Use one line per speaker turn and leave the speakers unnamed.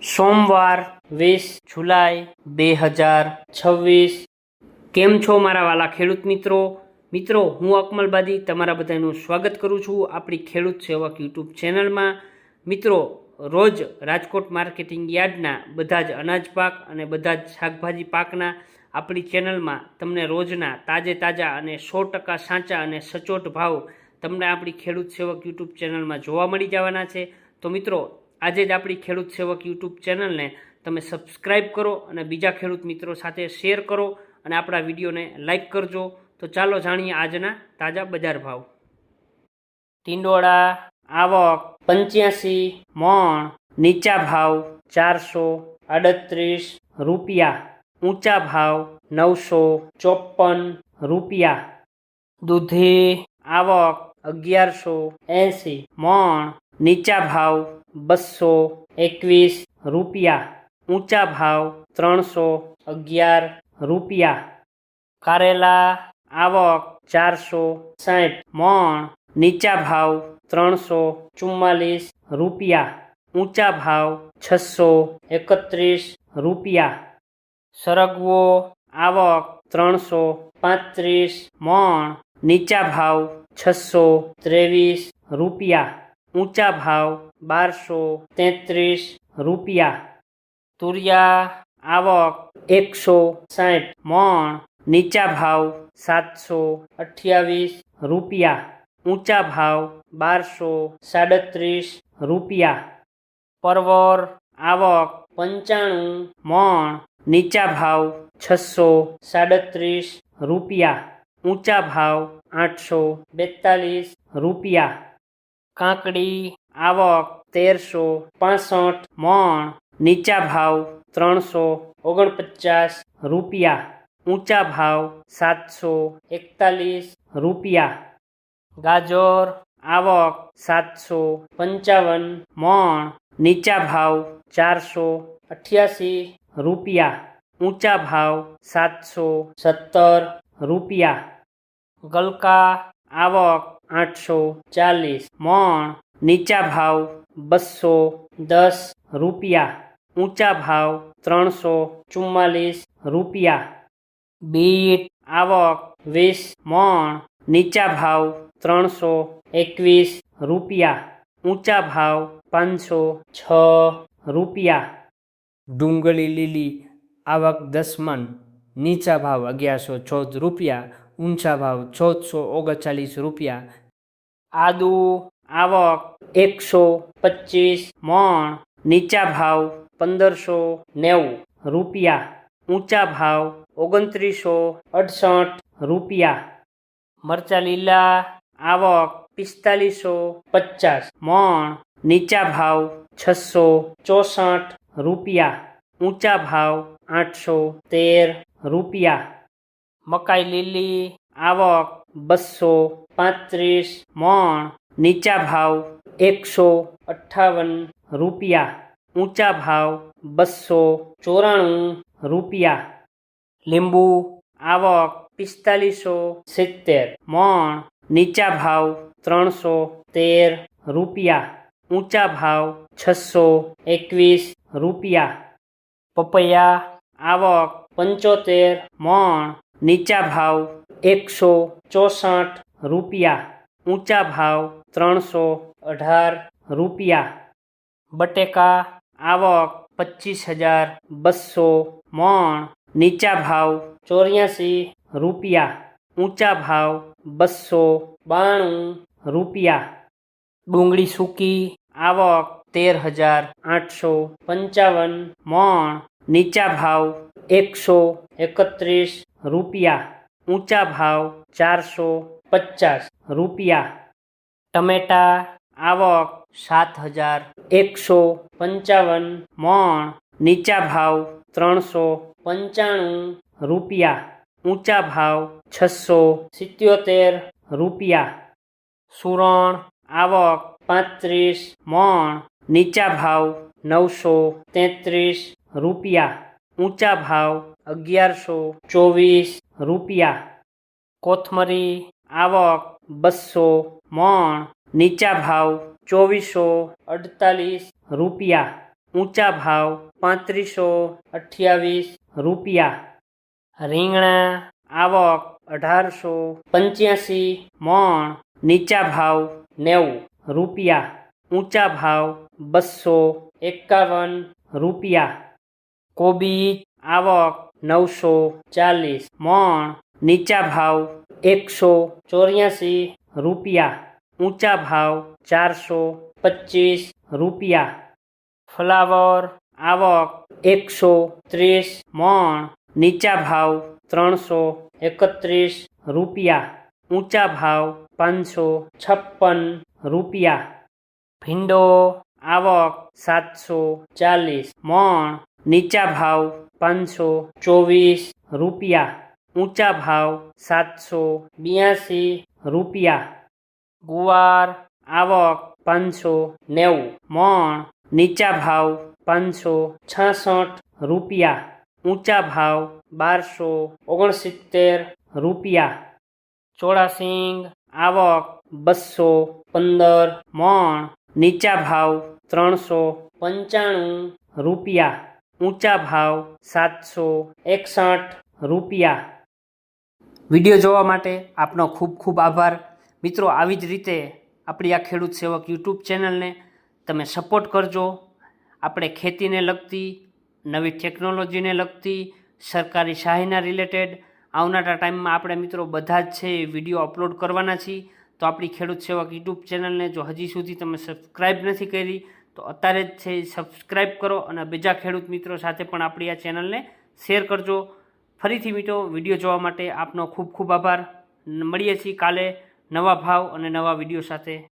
સોમવાર 20 જુલાઈ 2026। કેમ છો મારા વાલા ખેડૂત મિત્રો હું અકમલબાદી તમારા બધાનું સ્વાગત કરું છું આપણી ખેડૂત સેવક યુટ્યુબ ચેનલમાં। મિત્રો રોજ રાજકોટ માર્કેટિંગ યાર્ડના બધા જ અનાજ પાક અને બધા જ શાકભાજી પાકના આપણી ચેનલમાં તમને રોજના તાજા અને 100% સાચા અને સચોટ ભાવ તમને આપણી ખેડૂત સેવક યુટ્યુબ ચેનલમાં જોવા મળી જવાના છે। તો મિત્રો આજે જ આપણી ખેડૂત સેવક યુટ્યુબ ચેનલને તમે સબસ્ક્રાઈબ કરો અને બીજા ખેડૂત મિત્રો સાથે શેર કરો અને આપણા વિડીયોને લાઈક કરજો। તો ચાલો જાણીએ આજના તાજા બજાર ભાવ। ટીંડોળા આવક 85 મણ, નીચા ભાવ 438 રૂપિયા, ઊંચા ભાવ 954 રૂપિયા। દૂધી આવક 1180 મણ, નીચા ભાવ 221 રૂપિયા, ઊંચા ભાવ 311 રૂપિયા। કારેલા આવક 460 મણ, નીચા ભાવ 344 રૂપિયા, ઊંચા ભાવ 631 રૂપિયા। સરગવો આવક 335 મણ, નીચા ભાવ 623 રૂપિયા, ઊંચા ભાવ 1233 રૂપિયા। તુરિયા આવક 160 મણ, નીચા ભાવ 728 રૂપિયા, ઊંચા ભાવ 1237 રૂપિયા। પરવર આવક 95 મણ, નીચા ભાવ 637 રૂપિયા, ઊંચા ભાવ 842 રૂપિયા। કાકડી આવક 1365 મણ, નીચા ભાવ 349 રૂપિયા, ઊંચા ભાવ 741 રૂપિયા। ગાજર આવક 755 મણ, નીચા ભાવ 488 રૂપિયા, ઊંચા ભાવ 717 રૂપિયા। ગલકા આવક 840 મણ, નીચા ભાવ 210 રૂપિયા, ઊંચા ભાવ 344 રૂપિયા। બીટ આવક 20 મણ, નીચા ભાવ 321 રૂપિયા, ઊંચા ભાવ 506 રૂપિયા।
ડુંગળી લીલી આવક 10 મણ, નીચા ભાવ 1114 રૂપિયા, ઊંચા ભાવ 1439 રૂપિયા।
આદુ આવક 125 મણ, નીચા ભાવ 1590 રૂપિયા, ઊંચા ભાવ 2968 રૂપિયા। મરચા લીલા આવક 4550 મણ, નીચા ભાવ 664 રૂપિયા, ઊંચા ભાવ 813 રૂપિયા। મકાઈ લીલી આવક 235 મણ, નીચા ભાવ 158 રૂપિયા, ઊંચા ભાવ 294 રૂપિયા। લીંબુ આવક 4570 મણ, નીચા ભાવ 313 રૂપિયા, ઊંચા ભાવ 621 રૂપિયા। પપૈયા આવક 75 મણ, નીચા ભાવ 164 રૂપિયા, ઊંચા ભાવ 318 રૂપિયા। બટેકા આવક 25200 મણ, નીચા ભાવ 84 રૂપિયા, ઊંચા ભાવ 292 રૂપિયા। ડુંગળી સૂકી આવક 13855 મણ, નીચા ભાવ 131 રૂપિયા, ઊંચા ભાવ 450 રૂપિયા। ટમેટા આવક 7155 મણ, નીચા ભાવ 395 રૂપિયા, ઊંચા ભાવ 677 રૂપિયા। સુરણ આવક 35 મણ, નીચા ભાવ 933 રૂપિયા, ઊંચા ભાવ 1124 રૂપિયા। કોથમરી આવક 200 મણ, નીચા ભાવ 2448 રૂપિયા, ઊંચા ભાવ 3528 રૂપિયા. રીંગણા આવક 1885 મણ, નીચા ભાવ 90 રૂપિયા. ઊંચા ભાવ 251 રૂપિયા. કોબીજ આવક 940 મણ, નીચા ભાવ 184 રૂપિયા. ઊંચા ભાવ 425 રૂપિયા. ફ્લાવર આવક 130 મણ, નીચા ભાવ 331 રૂપિયા. ઊંચા ભાવ 556 રૂપિયા. ભીંડો આવક 740 મણ, નીચા ભાવ 524 રૂપિયા. ઊંચા ભાવ 782 રૂપિયા. ગુવાર આવક 590 મણ, નીચા ભાવ 566 રૂપિયા. ઊંચા ભાવ 1269 રૂપિયા. ચોળાસિંગ આવક 215 મણ, નીચા ભાવ 395 રૂપિયા. ઊંચા ભાવ 761 રૂપિયા. વિડીયો જોવા માટે આપનો ખૂબ ખૂબ આભાર. મિત્રો, આવી જ રીતે આપણી આ ખેડૂત સેવક યુટ્યુબ ચેનલને તમે સપોર્ટ કરજો. આપણે ખેતીને લગતી, નવી ટેકનોલોજીને લગતી, સરકારી સહાયના રિલેટેડ આવનારા ટાઈમમાં આપણે મિત્રો બધા જ છે એ વિડીયો અપલોડ કરવાના છીએ. તો આપણી ખેડૂત સેવક યુટ્યુબ ચેનલને જો હજી સુધી તમે સબસ્ક્રાઈબ નથી કરી તો અત્યારે જ છે સબસ્ક્રાઈબ કરો અને બીજા ખેડૂત મિત્રો સાથે પણ આપણી આ ચેનલને શેર કરજો. ફરીથી મિત્રો, વિડીયો જોવા માટે આપનો ખૂબ ખૂબ આભાર. મળીએ છીએ કાલે નવા ભાવ અને નવા વિડીયો સાથે.